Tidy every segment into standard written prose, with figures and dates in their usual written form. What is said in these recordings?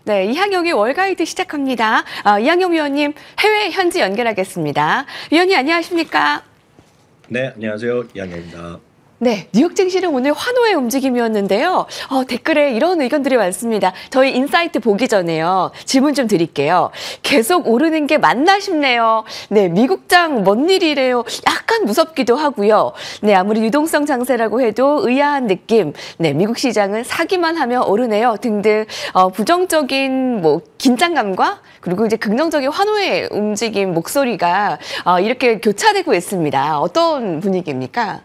네, 이항영의 월가이드 시작합니다. 이항영 위원님, 해외 현지 연결하겠습니다. 위원님 안녕하십니까? 네, 안녕하세요. 이항영입니다. 네, 뉴욕 증시는 오늘 환호의 움직임이었는데요. 댓글에 이런 의견들이 많습니다. 저희 인사이트 보기 전에요. 질문 좀 드릴게요. 계속 오르는 게 맞나 싶네요. 네, 미국장 뭔 일이래요. 약간 무섭기도 하고요. 네, 아무리 유동성 장세라고 해도 의아한 느낌. 네, 미국 시장은 사기만 하면 오르네요. 등등 부정적인 긴장감과 그리고 이제 긍정적인 환호의 움직임 목소리가 이렇게 교차되고 있습니다. 어떤 분위기입니까?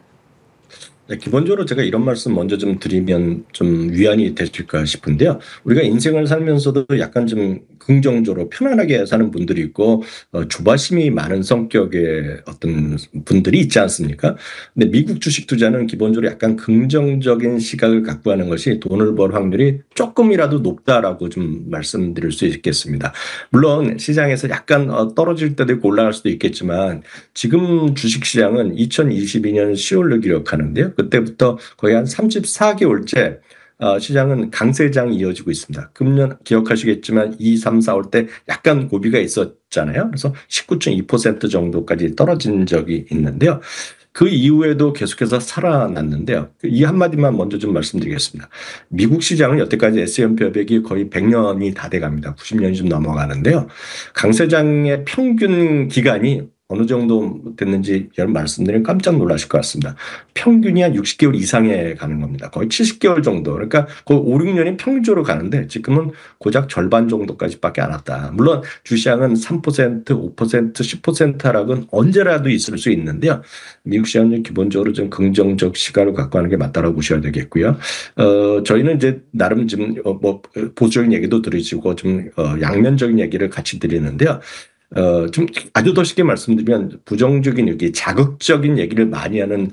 네, 기본적으로 제가 이런 말씀 먼저 좀 드리면 좀 위안이 되실까 싶은데요. 우리가 인생을 살면서도 약간 좀 긍정적으로 편안하게 사는 분들이 있고 조바심이 많은 성격의 어떤 분들이 있지 않습니까? 근데 미국 주식 투자는 기본적으로 약간 긍정적인 시각을 갖고 하는 것이 돈을 벌 확률이 조금이라도 높다라고 좀 말씀드릴 수 있겠습니다. 물론 시장에서 약간 떨어질 때도 있고 올라갈 수도 있겠지만 지금 주식 시장은 2022년 10월로 기록하는데요. 그때부터 거의 한 34개월째 시장은 강세장이 이어지고 있습니다. 금년 기억하시겠지만 2, 3, 4월 때 약간 고비가 있었잖아요. 그래서 19.2% 정도까지 떨어진 적이 있는데요. 그 이후에도 계속해서 살아났는데요. 이 한마디만 먼저 좀 말씀드리겠습니다. 미국 시장은 여태까지 S&P 500이 거의 100년이 다 돼갑니다. 90년이 좀 넘어가는데요. 강세장의 평균 기간이 어느 정도 됐는지 여러분 말씀드리면 깜짝 놀라실 것 같습니다. 평균이 한 60개월 이상에 가는 겁니다. 거의 70개월 정도. 그러니까 거의 5, 6년이 평균적으로 가는데 지금은 고작 절반 정도까지밖에 안 왔다. 물론 주시장은 3%, 5%, 10% 하락은 언제라도 있을 수 있는데요. 미국 시장은 기본적으로 좀 긍정적 시각을 갖고 하는 게 맞다라고 보셔야 되겠고요. 저희는 이제 나름 좀 보수적인 얘기도 드리시고 좀 양면적인 얘기를 같이 드리는데요. 좀 아주 더 쉽게 말씀드리면 부정적인 얘기, 자극적인 얘기를 많이 하는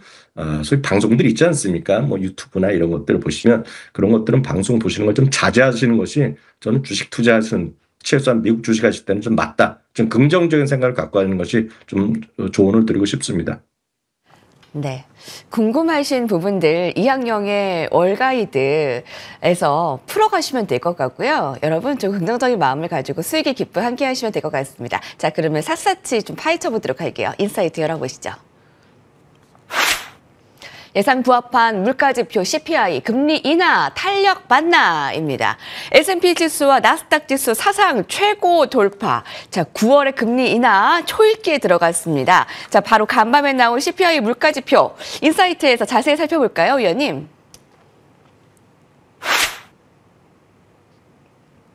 소위 방송들이 있지 않습니까? 유튜브나 이런 것들을 보시면 그런 것들은 방송 보시는 걸 좀 자제하시는 것이 저는 주식 투자하시는 최소한 미국 주식 하실 때는 좀 맞다. 좀 긍정적인 생각을 갖고 하는 것이 좀 조언을 드리고 싶습니다. 네. 궁금하신 부분들 이항영의 월가이드에서 풀어가시면 될 것 같고요. 여러분 좀 긍정적인 마음을 가지고 수익의 기쁨 함께 하시면 될 것 같습니다. 자, 그러면 샅샅이 좀 파헤쳐 보도록 할게요. 인사이트 열어보시죠. 예상 부합한 물가지표 CPI 금리 인하 탄력 맞나입니다. S&P 지수와 나스닥 지수 사상 최고 돌파. 자, 9월에 금리 인하 초읽기에 들어갔습니다. 자, 바로 간밤에 나온 CPI 물가지표 인사이트에서 자세히 살펴볼까요, 위원님?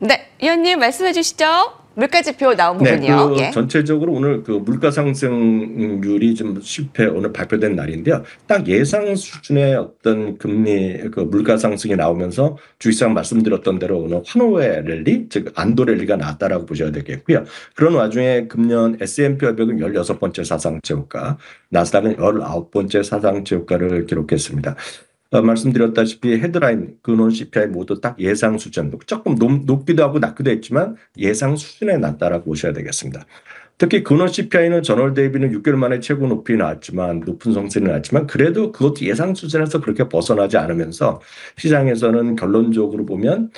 네, 위원님 말씀해 주시죠. 물가지표 나온 부분이요. 네, 전체적으로 오늘 그 물가 상승률이 좀 10회 오늘 발표된 날인데요. 딱 예상 수준의 어떤 금리 그 물가 상승이 나오면서 주식시장 말씀드렸던 대로 오늘 환호의 랠리, 즉 안도 랠리가 나왔다라고 보셔야 되겠고요. 그런 와중에 금년 S&P 500은 16번째 사상 최고가, 나스닥은 19번째 사상 최고가를 기록했습니다. 말씀드렸다시피 헤드라인, 근원 CPI 모두 딱 예상 수준, 조금 높기도 하고 낮기도 했지만 예상 수준에 낮다라고 보셔야 되겠습니다. 특히 근원 CPI는 전월 대비는 6개월 만에 최고 높이 나왔지만 높은 성세는 나왔지만 그래도 그것도 예상 수준에서 그렇게 벗어나지 않으면서 시장에서는 결론적으로 보면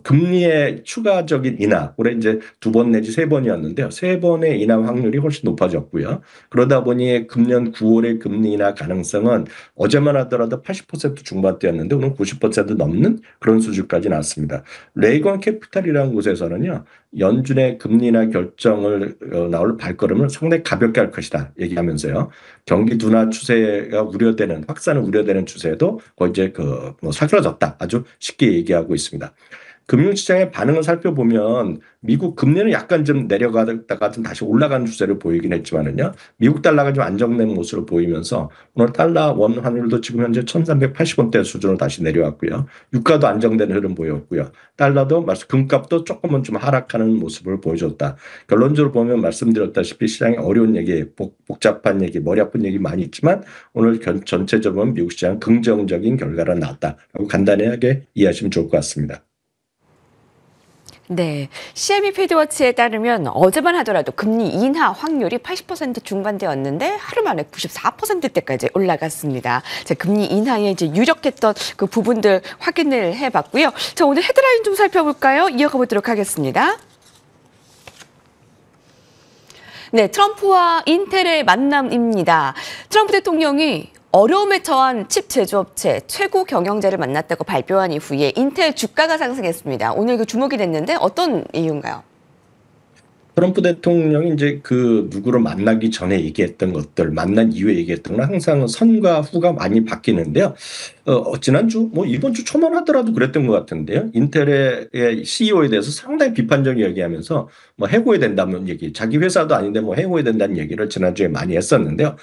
금리의 추가적인 인하, 올해 이제 2번 내지 3번이었는데요. 3번의 인하 확률이 훨씬 높아졌고요. 그러다 보니 금년 9월의 금리 인하 가능성은 어제만 하더라도 80% 중반대였는데 오늘 90% 넘는 그런 수준까지 나왔습니다. 레이건 캐피탈이라는 곳에서는요. 연준의 금리 인하 결정을 나올 발걸음을 상당히 가볍게 할 것이다 얘기하면서요. 경기 둔화 추세가 우려되는 확산을 우려되는 추세도 거의 이제 사그라졌다. 아주 쉽게 얘기하고 있습니다. 금융시장의 반응을 살펴보면 미국 금리는 약간 좀 내려가다가 좀 다시 올라가는 추세를 보이긴 했지만은요. 미국 달러가 좀 안정된 모습을 보이면서 오늘 달러 원 환율도 지금 현재 1380원대 수준으로 다시 내려왔고요. 유가도 안정된 흐름 보였고요. 달러도 금값도 조금은 좀 하락하는 모습을 보여줬다. 결론적으로 보면 말씀드렸다시피 시장에 어려운 얘기, 복잡한 얘기, 머리 아픈 얘기 많이 있지만 오늘 전체적으로 미국 시장 긍정적인 결과가 나왔다라고 간단하게 이해하시면 좋을 것 같습니다. 네, CME 패드워치에 따르면 어제만 하더라도 금리 인하 확률이 80% 중반대였는데 하루 만에 94%대까지 올라갔습니다. 자, 금리 인하에 이제 유력했던 그 부분들 확인을 해봤고요. 자, 오늘 헤드라인 좀 살펴볼까요? 이어가 보도록 하겠습니다. 네, 트럼프와 인텔의 만남입니다. 트럼프 대통령이 어려움에 처한 칩 제조업체 최고 경영자를 만났다고 발표한 이후에 인텔 주가가 상승했습니다. 오늘 그 주목이 됐는데 어떤 이유인가요? 트럼프 대통령이 이제 그 누구를 만나기 전에 얘기했던 것들, 만난 이후에 얘기했던 건 항상 선과 후가 많이 바뀌는데요. 지난주, 이번 주 초만 하더라도 그랬던 것 같은데요. 인텔의 CEO에 대해서 상당히 비판적 얘기하면서 해고해야 된다는 얘기, 자기 회사도 아닌데 해고해야 된다는 얘기를 지난주에 많이 했었는데요.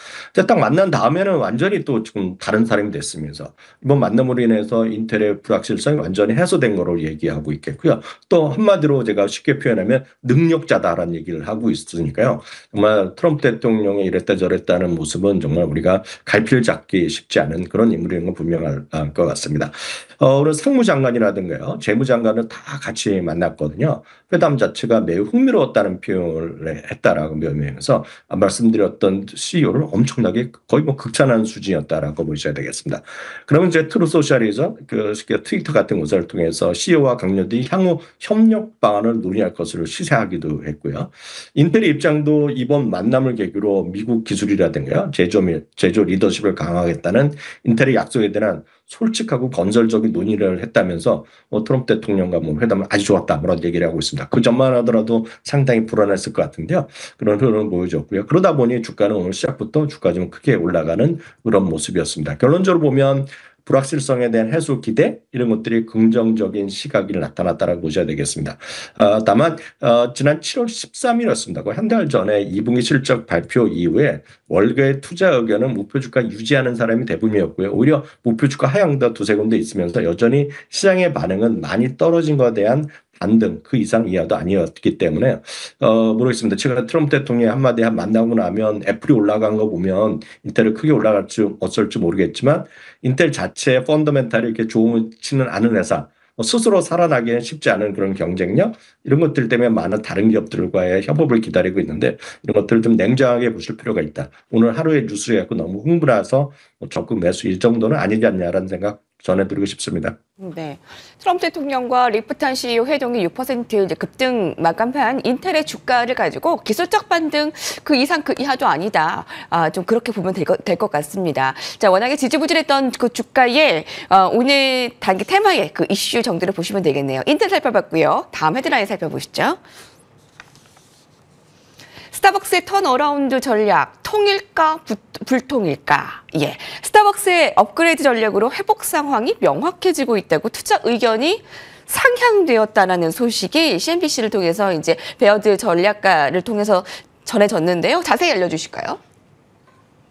딱 만난 다음에는 완전히 또 지금 다른 사람이 됐으면서 이번 만남으로 인해서 인텔의 불확실성이 완전히 해소된 거로 얘기하고 있겠고요. 또 한마디로 제가 쉽게 표현하면 능력자다라는 얘기를 하고 있으니까요. 정말 트럼프 대통령이 이랬다 저랬다는 모습은 정말 우리가 갈피를 잡기 쉽지 않은 그런 인물인 건 분명할 것 같습니다. 오늘 상무장관이라든가요, 재무장관을 다 같이 만났거든요. 회담 자체가 매우 흥미로웠다는 표현을 했다라고 명명해서 말씀드렸던 CEO를 엄청나게 거의 극찬하는 수준이었다라고 보셔야 되겠습니다. 그러면 이제 트루 소셜에서 그 트위터 같은 곳을 통해서 CEO와 강료들이 향후 협력 방안을 논의할 것을 시사하기도 했고요. 인텔의 입장도 이번 만남을 계기로 미국 기술이라든가요, 제조 리더십을 강화하겠다는 인텔의 약속에 대한 솔직하고 건설적인 논의를 했다면서 트럼프 대통령과 회담은 아주 좋았다 그런 얘기를 하고 있습니다. 그 전만 하더라도 상당히 불안했을 것 같은데요. 그런 흐름을 보여줬고요. 그러다 보니 주가는 오늘 시작부터 주가 좀 크게 올라가는 그런 모습이었습니다. 결론적으로 보면 불확실성에 대한 해소 기대 이런 것들이 긍정적인 시각이 나타났다고 보셔야 되겠습니다. 다만 지난 7월 13일이었습니다. 한 달 전에 2분기 실적 발표 이후에 월가의 투자 의견은 목표 주가 유지하는 사람이 대부분이었고요. 오히려 목표 주가 하향도 두세 군데 있으면서 여전히 시장의 반응은 많이 떨어진 것에 대한 반등 그 이상 이하도 아니었기 때문에 모르겠습니다. 최근에 트럼프 대통령이 한마디 만나고 나면 애플이 올라간 거 보면 인텔을 크게 올라갈지 어쩔지 모르겠지만 인텔 자체의 펀더멘탈이 이렇게 좋지는 않은 회사, 스스로 살아나기는 쉽지 않은 그런 경쟁력 이런 것들 때문에 많은 다른 기업들과의 협업을 기다리고 있는데 이런 것들을 좀 냉정하게 보실 필요가 있다. 오늘 하루의 뉴스에 갖고 너무 흥분해서 적극 매수 이 정도는 아니지 않냐라는 생각 전해드리고 싶습니다. 네, 트럼프 대통령과 리프탄 CEO 회동이 6% 이제 급등 마감한 인텔의 주가를 가지고 기술적 반등 그 이상 그 이하도 아니다. 좀 그렇게 보면 될 것 같습니다. 자, 워낙에 지지부진했던 그 주가에 오늘 단기 테마의 그 이슈 정도를 보시면 되겠네요. 인텔 살펴봤고요. 다음 헤드라인 살펴보시죠. 스타벅스의 턴어라운드 전략, 통일까 불통일까? 예, 스타벅스의 업그레이드 전략으로 회복 상황이 명확해지고 있다고 투자 의견이 상향되었다라는 소식이 CNBC를 통해서 이제 베어드 전략가를 통해서 전해졌는데요. 자세히 알려주실까요?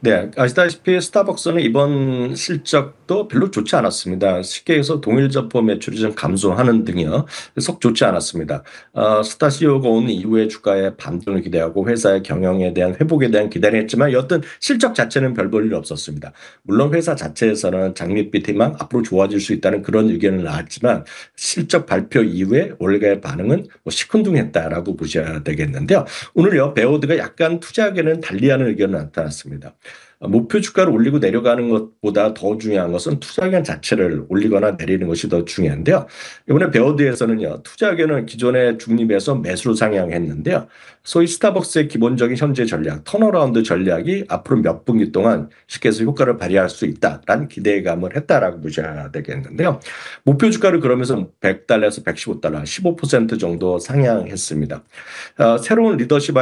네, 아시다시피 스타벅스는 이번 실적도 별로 좋지 않았습니다. 쉽게 해서 동일 점포 매출이 좀 감소하는 등이요. 썩 좋지 않았습니다. 스타 CEO가 온 이후에 주가의 반등을 기대하고 회사의 경영에 대한 회복에 대한 기대를 했지만 여튼 실적 자체는 별 볼 일 없었습니다. 물론 회사 자체에서는 장밋빛 희망 앞으로 좋아질 수 있다는 그런 의견을 나왔지만 실적 발표 이후에 월가의 반응은 시큰둥했다라고 보셔야 되겠는데요. 오늘요, 베어드가 약간 투자 의견은 달리하는 의견이 나타났습니다. 목표 주가를 올리고 내려가는 것보다 더 중요한 것은 투자 의견 자체를 올리거나 내리는 것이 더 중요한데요. 이번에 베어드에서는요, 투자 의견을 기존의 중립에서 매수로 상향했는데요. 소위 스타벅스의 기본적인 현재 전략, 턴어라운드 전략이 앞으로 몇 분기 동안 쉽게 해서 효과를 발휘할 수 있다라는 기대감을 했다라고 보셔야 되겠는데요. 목표 주가를 그러면서 $100에서 $115, 15% 정도 상향했습니다. 새로운 리더십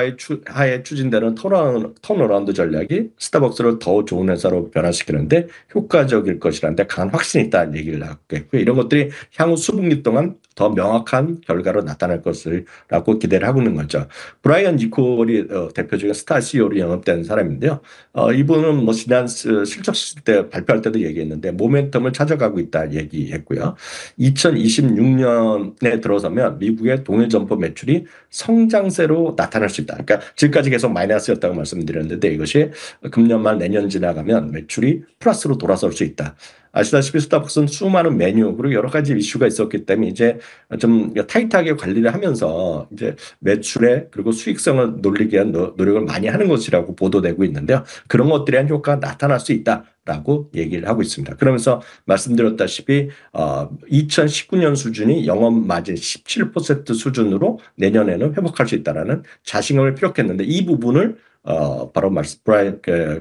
하에 추진되는 턴어라운드 전략이 스타벅스를 더 좋은 회사로 변화시키는데 효과적일 것이라는데 강한 확신이 있다는 얘기를 하겠고요. 이런 것들이 향후 수분기 동안 더 명확한 결과로 나타날 것이라고 기대를 하고 있는 거죠. 브라이언 니콜이 대표적인 스타 CEO로 영업된 사람인데요. 이분은 지난 실적 때 발표할 때도 얘기했는데 모멘텀을 찾아가고 있다 얘기했고요. 2026년에 들어서면 미국의 동일 점포 매출이 성장세로 나타날 수 있다. 그러니까 지금까지 계속 마이너스였다고 말씀드렸는데 이것이 금년 말 내년 지나가면 매출이 플러스로 돌아설 수 있다. 아시다시피 스타벅스는 수많은 메뉴 그리고 여러 가지 이슈가 있었기 때문에 이제 좀 타이트하게 관리를 하면서 이제 매출에 그리고 수익성을 놀리기 위한 노력을 많이 하는 것이라고 보도되고 있는데요. 그런 것들에 대한 효과가 나타날 수 있다라고 얘기를 하고 있습니다. 그러면서 말씀드렸다시피 2019년 수준이 영업 마진 17% 수준으로 내년에는 회복할 수 있다라는 자신감을 피력했는데 이 부분을 바로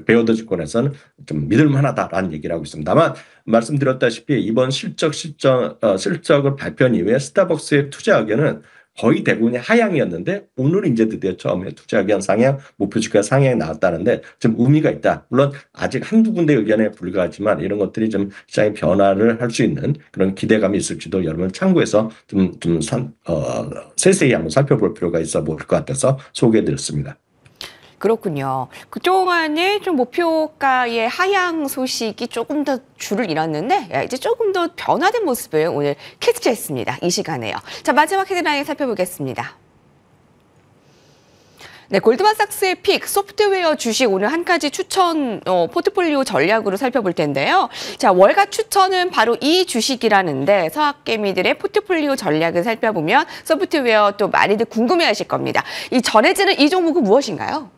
베어드 증권에서는 좀 믿을만하다라는 얘기를 하고 있습니다. 다만 말씀드렸다시피 이번 실적을 발표한 이후에 스타벅스의 투자 의견은 거의 대부분이 하향이었는데 오늘 이제 드디어 처음에 투자 의견 상향, 목표 주가 상향이 나왔다는데 좀 의미가 있다. 물론 아직 한두 군데 의견에 불과하지만 이런 것들이 좀 시장의 변화를 할 수 있는 그런 기대감이 있을지도 여러분 참고해서 세세히 한번 살펴볼 필요가 있어 보일 것 같아서 소개해드렸습니다. 그렇군요. 그동안에 좀 목표가의 하향 소식이 조금 더 줄을 잃었는데 이제 조금 더 변화된 모습을 오늘 캐치했습니다. 이 시간에요. 자, 마지막 헤드라인 살펴보겠습니다. 네, 골드만삭스의 픽, 소프트웨어 주식 오늘 한 가지 추천 포트폴리오 전략으로 살펴볼 텐데요. 자, 월가 추천은 바로 이 주식이라는데 서학개미들의 포트폴리오 전략을 살펴보면 소프트웨어 또 많이들 궁금해하실 겁니다. 이 전해지는 이 종목은 무엇인가요?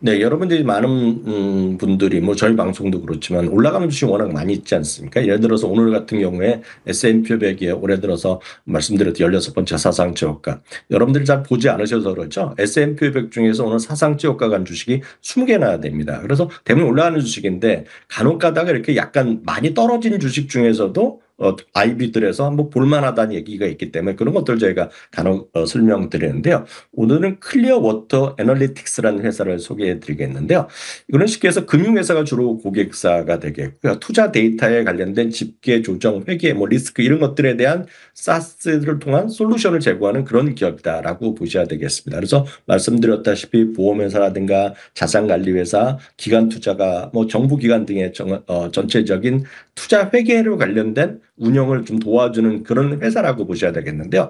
네, 여러분들이 많은 분들이 뭐 저희 방송도 그렇지만 올라가는 주식 워낙 많이 있지 않습니까? 예를 들어서 오늘 같은 경우에 S&P 500이 올해 들어서 말씀드렸듯 16번째 사상치 호가. 여러분들이 잘 보지 않으셔서 그렇죠. S&P 500 중에서 오늘 사상치 호가 간 주식이 20개나 됩니다. 그래서 대부분 올라가는 주식인데 간혹 가다가 이렇게 약간 많이 떨어진 주식 중에서도 IB들에서 한번 볼만하다는 얘기가 있기 때문에 그런 것들 저희가 간혹 설명드리는데요. 오늘은 클리어 워터 애널리틱스라는 회사를 소개해 드리겠는데요. 이거는 쉽게 해서 금융회사가 주로 고객사가 되겠고요. 투자 데이터에 관련된 집계, 조정, 회계, 리스크 이런 것들에 대한 SaaS를 통한 솔루션을 제공하는 그런 기업이다라고 보셔야 되겠습니다. 그래서 말씀드렸다시피 보험회사라든가 자산관리회사, 기관투자가 정부기관 등의 전체적인 투자 회계로 관련된 운영을 좀 도와주는 그런 회사라고 보셔야 되겠는데요.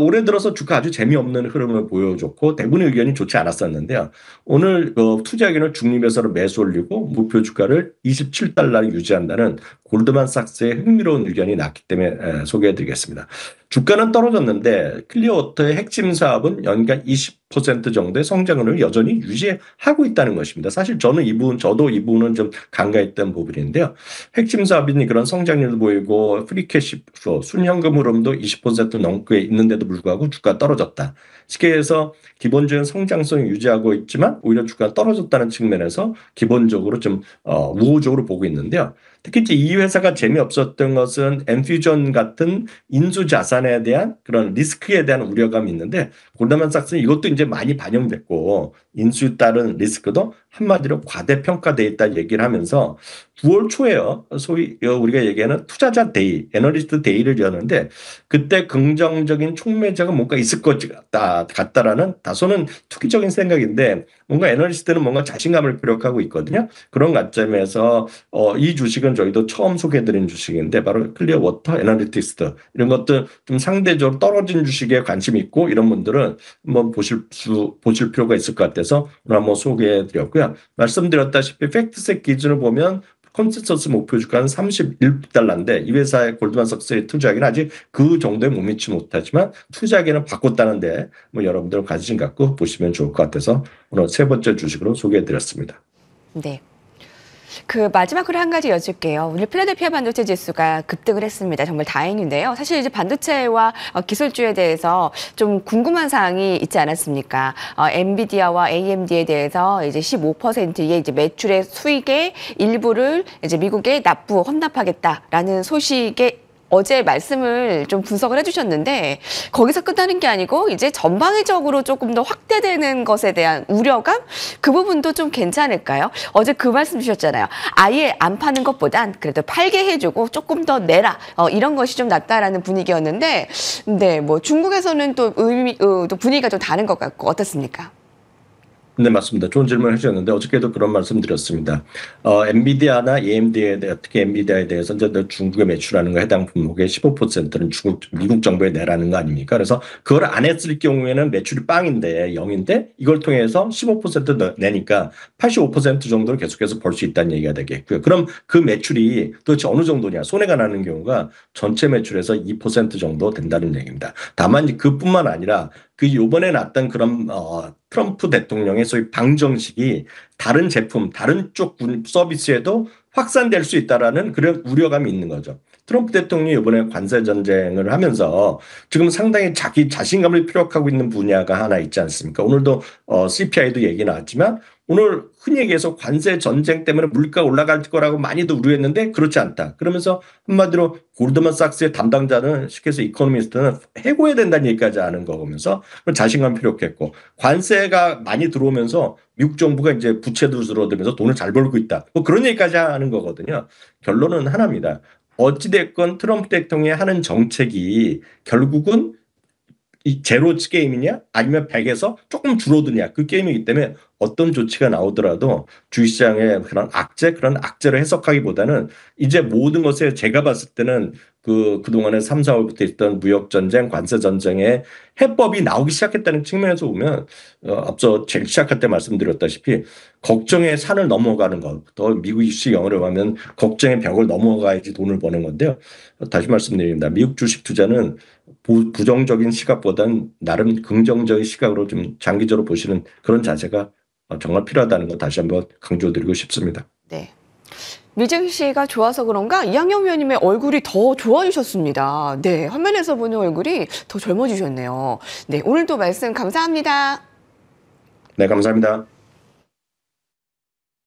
올해 들어서 주가 아주 재미없는 흐름을 보여줬고 대부분의 의견이 좋지 않았었는데요. 오늘 투자 의견을 중립에서 매수 올리고 목표 주가를 27달러를 유지한다는 골드만삭스의 흥미로운 의견이 났기 때문에 소개해드리겠습니다. 주가는 떨어졌는데 클리어워터의 핵심 사업은 연간 20% 정도의 성장률을 여전히 유지하고 있다는 것입니다. 사실 저도 이 부분은 좀 간과했던 부분인데요. 핵심 사업이니 그런 성장률도 보이고 프리캐시 플로우, 순현금 흐름도 20% 넘게 있는데도 불구하고 주가가 떨어졌다. 쉽게 해서 기본적인 성장성을 유지하고 있지만 오히려 주가가 떨어졌다는 측면에서 기본적으로 좀 우호적으로 보고 있는데요. 특히 이 회사가 재미없었던 것은 엔퓨전 같은 인수 자산에 대한 그런 리스크에 대한 우려감이 있는데 골드만삭스는 이것도 이제 많이 반영됐고 인수에 따른 리스크도 한마디로 과대평가되어 있다는 얘기를 하면서 9월 초에요. 소위 우리가 얘기하는 투자자 데이, 애널리스트 데이를 여는데 그때 긍정적인 촉매자가 뭔가 있을 것 같다라는 다소는 투기적인 생각인데 뭔가 애널리스트는 뭔가 자신감을 피력하고 있거든요. 그런 관점에서 이 주식은 저희도 처음 소개해드린 주식인데 바로 클리어 워터 애널리틱스 이런 것들 좀 상대적으로 떨어진 주식에 관심 있고 이런 분들은 한번 보실 필요가 있을 것 같아서 오늘 한번 소개해드렸고요. 말씀드렸다시피 팩트셋 기준을 보면 컨센서스 목표 주가는 31달러인데 이 회사의 골드만삭스의 투자하기는 아직 그 정도에 못 미치지 못하지만 투자하기는 바꿨다는데 여러분들 관심 갖고 보시면 좋을 것 같아서 오늘 세 번째 주식으로 소개해드렸습니다. 네. 그 마지막으로 한 가지 여쭐게요. 오늘 필라델피아 반도체 지수가 급등을 했습니다. 정말 다행인데요. 사실 이제 반도체와 기술주에 대해서 좀 궁금한 사항이 있지 않았습니까? 엔비디아와 AMD에 대해서 이제 15%의 이제 매출의 수익의 일부를 이제 미국에 헌납하겠다라는 소식에 어제 말씀을 좀 분석을 해주셨는데 거기서 끝나는 게 아니고 이제 전방위적으로 조금 더 확대되는 것에 대한 우려감? 그 부분도 좀 괜찮을까요? 어제 그 말씀 주셨잖아요. 아예 안 파는 것보단 그래도 팔게 해주고 조금 더 내라. 이런 것이 좀 낫다라는 분위기였는데 네, 중국에서는 또 또 분위기가 좀 다른 것 같고 어떻습니까? 네, 맞습니다. 좋은 질문 해주셨는데 어저께도 그런 말씀 드렸습니다. 엔비디아나 AMD에 대해, 특히 엔비디아에 대해서 이제 중국에 매출하는 거 해당 품목의 15%는 미국 정부에 내라는 거 아닙니까? 그래서 그걸 안 했을 경우에는 매출이 빵인데 0인데 이걸 통해서 15% 내니까 85% 정도를 계속해서 벌 수 있다는 얘기가 되겠고요. 그럼 그 매출이 도대체 어느 정도냐? 손해가 나는 경우가 전체 매출에서 2% 정도 된다는 얘기입니다. 다만 그뿐만 아니라 그 요번에 났던 그런 트럼프 대통령의 소위 방정식이 다른 제품, 다른 쪽 서비스에도 확산될 수 있다라는 그런 우려감이 있는 거죠. 트럼프 대통령이 이번에 관세 전쟁을 하면서 지금 상당히 자기 자신감을 피력하고 있는 분야가 하나 있지 않습니까? 오늘도 CPI도 얘기 나왔지만 오늘 흔히 얘기해서 관세 전쟁 때문에 물가 올라갈 거라고 많이도 우려했는데 그렇지 않다. 그러면서 한마디로 골드만삭스의 담당자는 쉽게 해서 이코노미스트는 해고해야 된다는 얘기까지 하는 거 보면서 자신감 피력했고 관세가 많이 들어오면서 미국 정부가 이제 부채도 줄어들면서 돈을 잘 벌고 있다. 뭐 그런 얘기까지 하는 거거든요. 결론은 하나입니다. 어찌됐건 트럼프 대통령이 하는 정책이 결국은 이 제로 게임이냐 아니면 100에서 조금 줄어드냐 그 게임이기 때문에 어떤 조치가 나오더라도 주식시장의 그런 그런 악재를 해석하기보다는 이제 모든 것에 제가 봤을 때는 그동안에 3, 4월부터 있던 무역전쟁, 관세전쟁의 해법이 나오기 시작했다는 측면에서 보면 앞서 제일 시작할 때 말씀드렸다시피 걱정의 산을 넘어가는 것, 더 미국 주식 영어로 하면 걱정의 벽을 넘어가야지 돈을 버는 건데요. 다시 말씀드립니다. 미국 주식 투자는 부정적인 시각보다는 나름 긍정적인 시각으로 좀 장기적으로 보시는 그런 자세가 정말 필요하다는 거 다시 한번 강조드리고 싶습니다. 네. 미증 씨가 좋아서 그런가 이학영 위원님의 얼굴이 더 좋아지셨습니다. 네, 화면에서 보는 얼굴이 더 젊어지셨네요. 네, 오늘도 말씀 감사합니다. 네, 감사합니다.